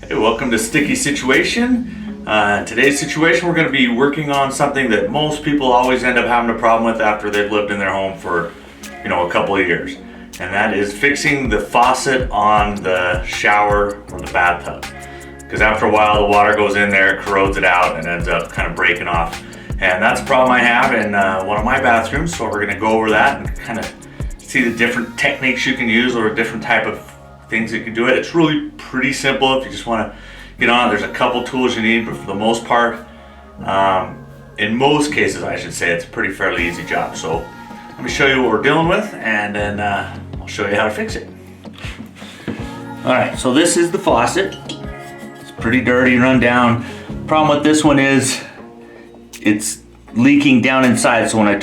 Hey, welcome to Sticky Situation. Today's situation, we're going to be working on something that most people always end up having a problem with after they've lived in their home for, a couple of years. And that is fixing the faucet on the shower or the bathtub. Because after a while, the water goes in there, corrodes it out, and ends up kind of breaking off. And that's a problem I have in one of my bathrooms, so we're going to go over that and kind of see the different techniques you can use or different type of things that you can do it. It's really pretty simple if you just want to get on it. There's a couple tools you need, but for the most part, in most cases I should say, it's a pretty fairly easy job. So let me show you what we're dealing with, and then I'll show you how to fix it. Alright, so this is the faucet. It's pretty dirty, run down. Problem with this one is it's leaking down inside, so when I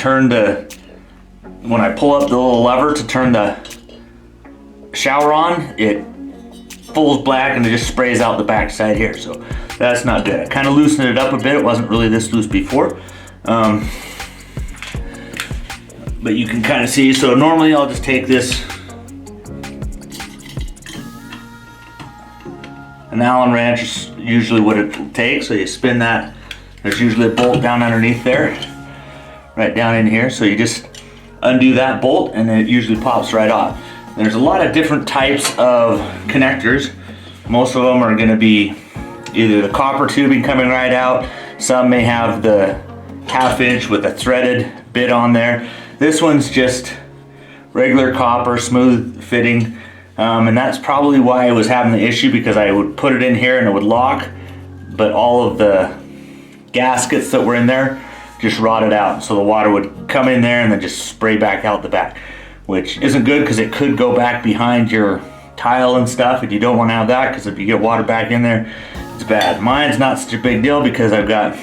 pull up the little lever to turn the shower on, it pulls black and it just sprays out the back side here, so that's not good. I kind of loosened it up a bit. It wasn't really this loose before, but you can kind of see. So normally I'll just take this, an Allen wrench is usually what it takes, so you spin that. There's usually a bolt down underneath there, right down in here, so you just undo that bolt and then it usually pops right off. There's a lot of different types of connectors. Most of them are going to be either the copper tubing coming right out. Some may have the 1/2 inch with a threaded bit on there. This one's just regular copper, smooth fitting. And that's probably why I was having the issue, because I would put it in here and it would lock, but all of the gaskets that were in there just rotted out. So the water would come in there and then just spray back out the back, which isn't good because it could go back behind your tile and stuff, and you don't want to have that, because if you get water back in there, it's bad. Mine's not such a big deal because I've got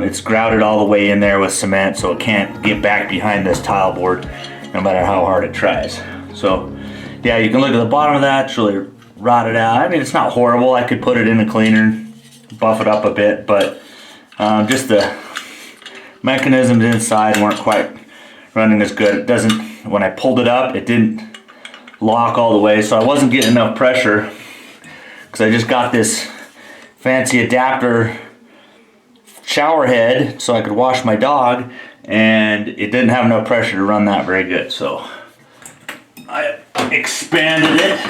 it's grouted all the way in there with cement, so it can't get back behind this tile board no matter how hard it tries. So yeah, you can look at the bottom of that. It's really rotted out. I mean, it's not horrible. I could put it in a cleaner, buff it up a bit, but just the mechanisms inside weren't quite running as good. It doesn't, when I pulled it up, it didn't lock all the way, so I wasn't getting enough pressure, because I just got this fancy adapter shower head so I could wash my dog, and it didn't have enough pressure to run that very good. So I expanded it,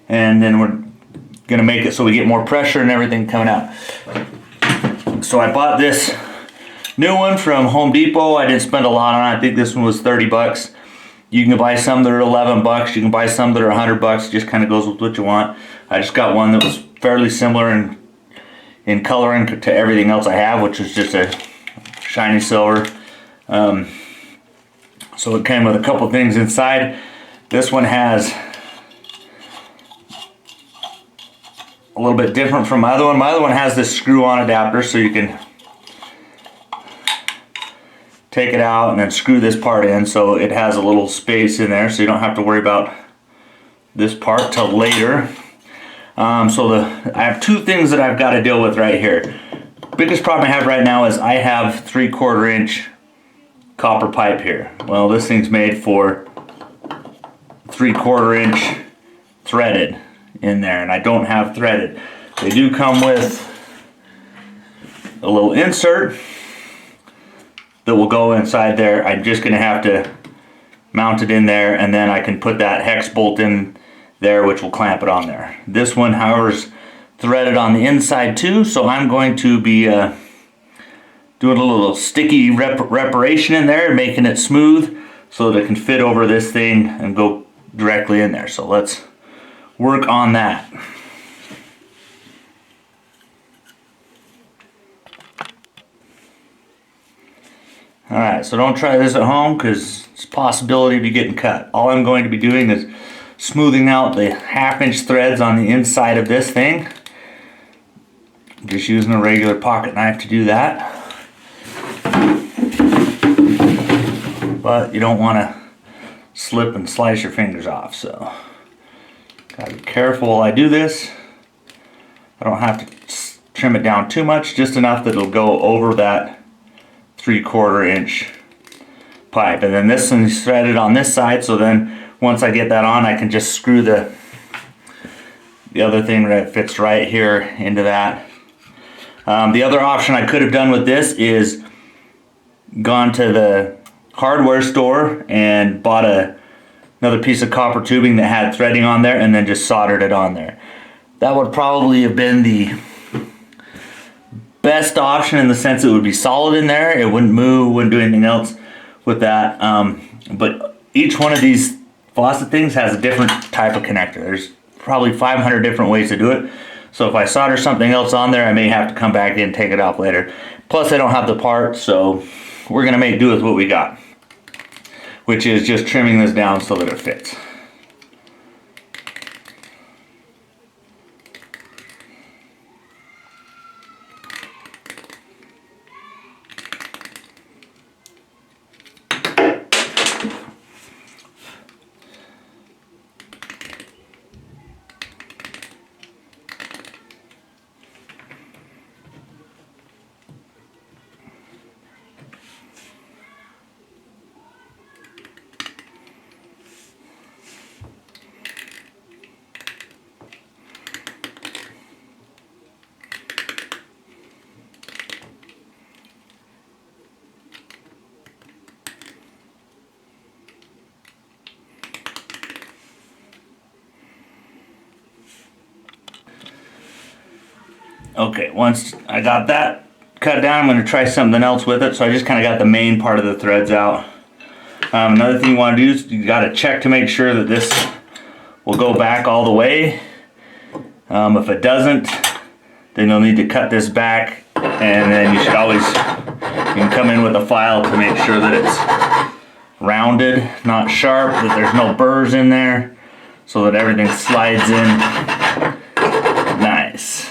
and then we're gonna make it so we get more pressure and everything coming out. So I bought this new one from Home Depot. I didn't spend a lot on it. I think this one was 30 bucks. You can buy some that are 11 bucks. You can buy some that are 100 bucks. It just kind of goes with what you want. I just got one that was fairly similar in coloring to everything else I have, which is just a shiny silver. So it came with a couple things inside. This one has a little bit different from my other one. My other one has this screw-on adapter, so you can take it out and then screw this part in, so it has a little space in there, so you don't have to worry about this part till later. I have two things that I've got to deal with right here. Biggest problem I have right now is I have 3/4 inch copper pipe here. Well, this thing's made for 3/4 inch threaded in there, and I don't have threaded. They do come with a little insert that will go inside there. I'm just going to have to mount it in there, and then I can put that hex bolt in there, which will clamp it on there. This one, however, is threaded on the inside too, so I'm going to be doing a little sticky reparation in there, making it smooth so that it can fit over this thing and go directly in there. So let's work on that. Alright, so don't try this at home, because it's a possibility of you getting cut. All I'm going to be doing is smoothing out the 1/2 inch threads on the inside of this thing. Just using a regular pocket knife to do that. But you don't want to slip and slice your fingers off, so gotta be careful while I do this. I don't have to trim it down too much, just enough that it'll go over that 3/4 inch pipe. And then this one's threaded on this side, so then once I get that on, I can just screw the the other thing that fits right here into that. The other option I could have done with this is gone to the hardware store and bought another piece of copper tubing that had threading on there and then just soldered it on there. That would probably have been the best option in the sense it would be solid in there. It wouldn't move, wouldn't do anything else with that. But each one of these faucet things has a different type of connector. There's probably 500 different ways to do it. So if I solder something else on there, I may have to come back in and take it off later. Plus I don't have the part, so we're gonna make do with what we got, which is just trimming this down so that it fits. Okay, once I got that cut down, I'm going to try something else with it. So I just kind of got the main part of the threads out. Another thing you want to do is you got to check to make sure that this will go back all the way. If it doesn't, then you'll need to cut this back, and then you should always, you can come in with a file to make sure that it's rounded, not sharp, that there's no burrs in there, so that everything slides in nice.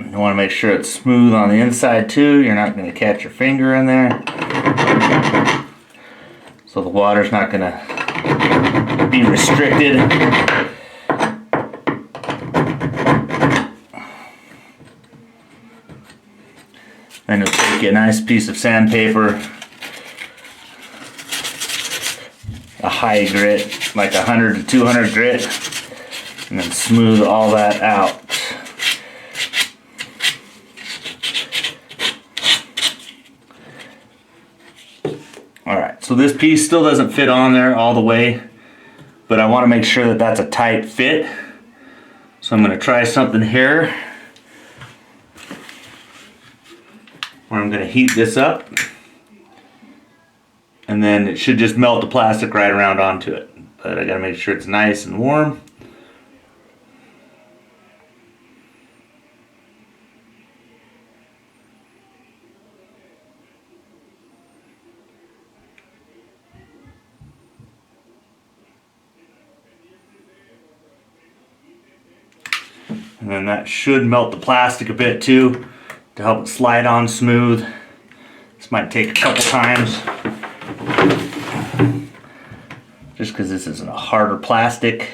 You want to make sure it's smooth on the inside too. You're not going to catch your finger in there. So the water's not going to be restricted. Then you'll take a nice piece of sandpaper, a high grit, like 100 to 200 grit, and then smooth all that out. Alright, so this piece still doesn't fit on there all the way, but I want to make sure that that's a tight fit. So I'm going to try something here where I'm going to heat this up, and then it should just melt the plastic right around onto it. But I got to make sure it's nice and warm. And then that should melt the plastic a bit too, to help it slide on smooth. This might take a couple times, just because this is a harder plastic.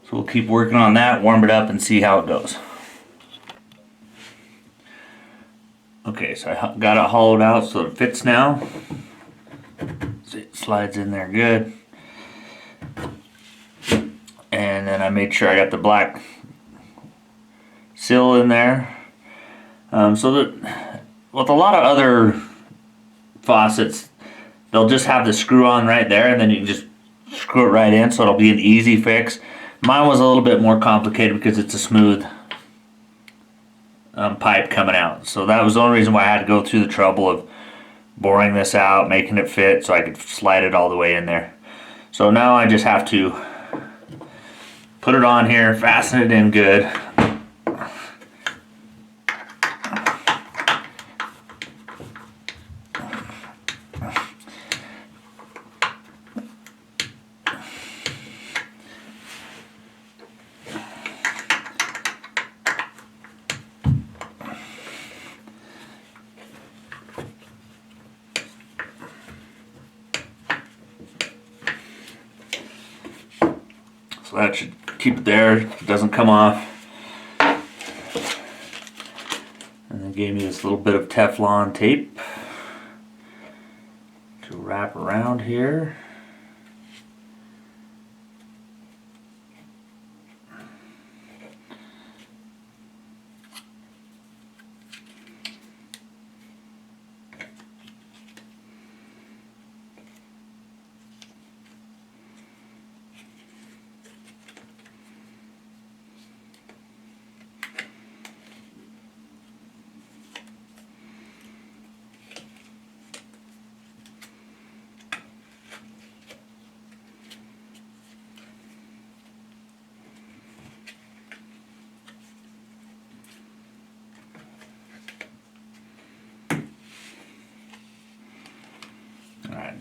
So we'll keep working on that, warm it up, and see how it goes. Okay, so I got it hollowed out so it fits now. See, it slides in there good. And then I made sure I got the black seal in there. So that with a lot of other faucets, they'll just have the screw on right there, and then you can just screw it right in, so it'll be an easy fix. Mine was a little bit more complicated because it's a smooth pipe coming out. So that was the only reason why I had to go through the trouble of boring this out, making it fit so I could slide it all the way in there. So now I just have to put it on here, fasten it in good. So that should keep it there, it doesn't come off. And then gave me this little bit of Teflon tape to wrap around here.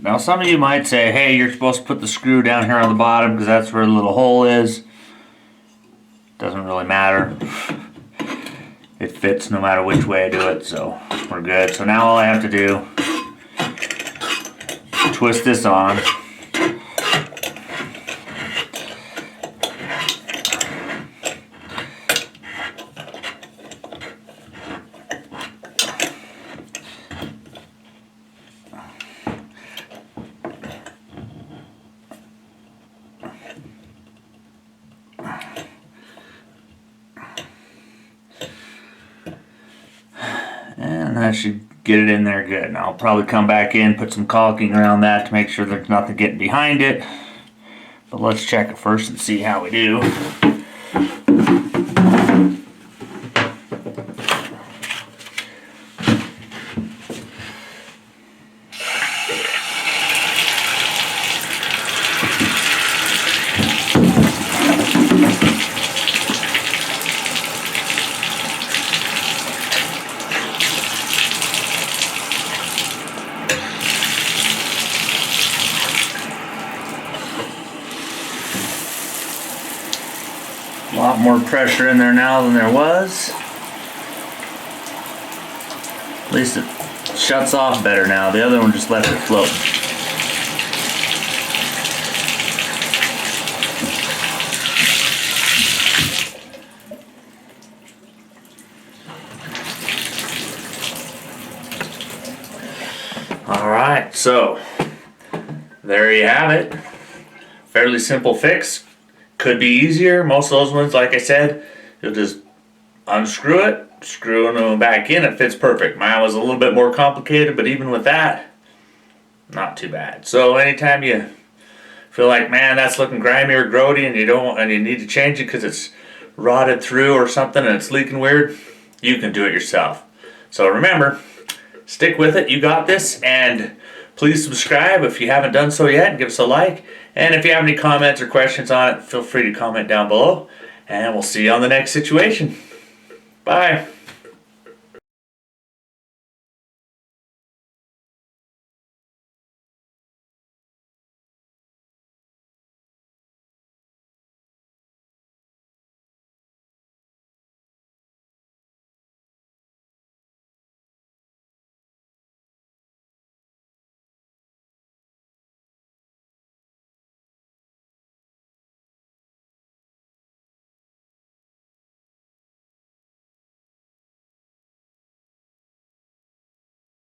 Now some of you might say, hey, you're supposed to put the screw down here on the bottom because that's where the little hole is. Doesn't really matter. It fits no matter which way I do it, so we're good. So now all I have to do, twist this on. And that should get it in there good. Now I'll probably come back in, put some caulking around that to make sure there's nothing getting behind it. But let's check it first and see how we do. A lot more pressure in there now than there was. At least it shuts off better now. The other one just left it float. Alright, so there you have it. Fairly simple fix. Could be easier. Most of those ones, like I said, you'll just unscrew it, screw them back in, it fits perfect. Mine was a little bit more complicated, but even with that, not too bad. So anytime you feel like, man, that's looking grimy or grody and you need to change it because it's rotted through or something and it's leaking weird, you can do it yourself. So remember, stick with it, you got this, and please subscribe if you haven't done so yet, and give us a like. And if you have any comments or questions on it, feel free to comment down below. And we'll see you on the next situation. Bye.